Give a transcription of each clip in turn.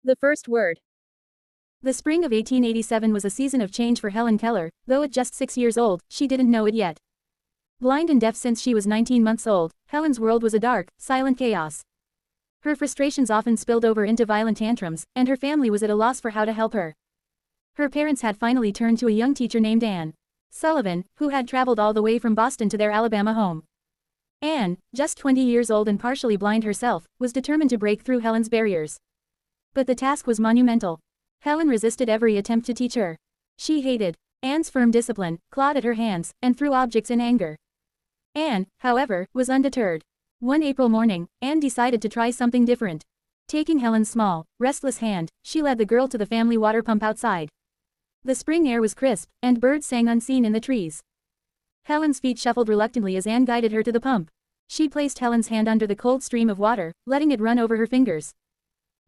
The first word. The spring of 1887 was a season of change for Helen Keller, though at just 6 years old, she didn't know it yet. Blind and deaf since she was 19 months old, Helen's world was a dark, silent chaos. Her frustrations often spilled over into violent tantrums, and her family was at a loss for how to help her. Her parents had finally turned to a young teacher named Anne Sullivan, who had traveled all the way from Boston to their Alabama home. Anne, just 20 years old and partially blind herself, was determined to break through Helen's barriers. But the task was monumental. Helen resisted every attempt to teach her. She hated Anne's firm discipline, clawed at her hands, and threw objects in anger. Anne, however, was undeterred. One April morning, Anne decided to try something different. Taking Helen's small, restless hand, she led the girl to the family water pump outside. The spring air was crisp, and birds sang unseen in the trees. Helen's feet shuffled reluctantly as Anne guided her to the pump. She placed Helen's hand under the cold stream of water, letting it run over her fingers.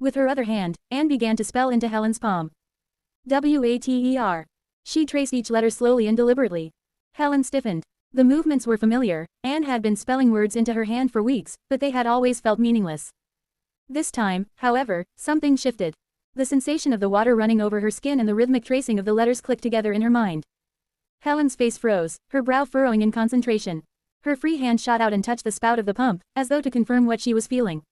With her other hand, Anne began to spell into Helen's palm. Water. She traced each letter slowly and deliberately. Helen stiffened. The movements were familiar. Anne had been spelling words into her hand for weeks, but they had always felt meaningless. This time, however, something shifted. The sensation of the water running over her skin and the rhythmic tracing of the letters clicked together in her mind. Helen's face froze, her brow furrowing in concentration. Her free hand shot out and touched the spout of the pump, as though to confirm what she was feeling.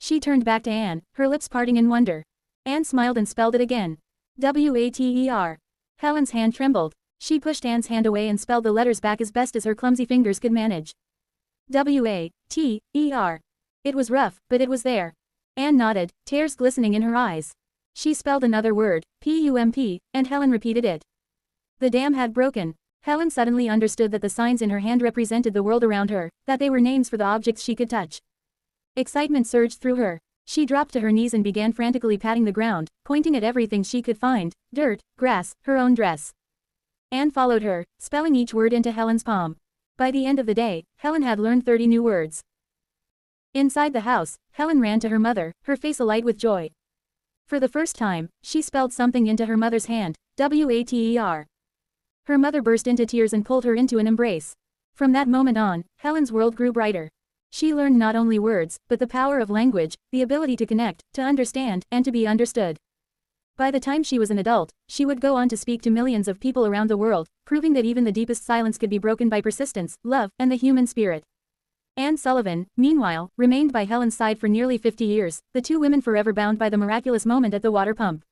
She turned back to Anne, her lips parting in wonder. Anne smiled and spelled it again. Water. Helen's hand trembled. She pushed Anne's hand away and spelled the letters back as best as her clumsy fingers could manage. Water. It was rough, but it was there. Anne nodded, tears glistening in her eyes. She spelled another word, pump, and Helen repeated it. The dam had broken. Helen suddenly understood that the signs in her hand represented the world around her, that they were names for the objects she could touch. Excitement surged through her. She dropped to her knees and began frantically patting the ground, pointing at everything she could find: dirt, grass, her own dress. Anne followed her, spelling each word into Helen's palm. By the end of the day, Helen had learned 30 new words. Inside the house, Helen ran to her mother, her face alight with joy. For the first time, she spelled something into her mother's hand: water. Her mother burst into tears and pulled her into an embrace. From that moment on, Helen's world grew brighter. She learned not only words, but the power of language, the ability to connect, to understand, and to be understood. By the time she was an adult, she would go on to speak to millions of people around the world, proving that even the deepest silence could be broken by persistence, love, and the human spirit. Anne Sullivan, meanwhile, remained by Helen's side for nearly 50 years, the two women forever bound by the miraculous moment at the water pump.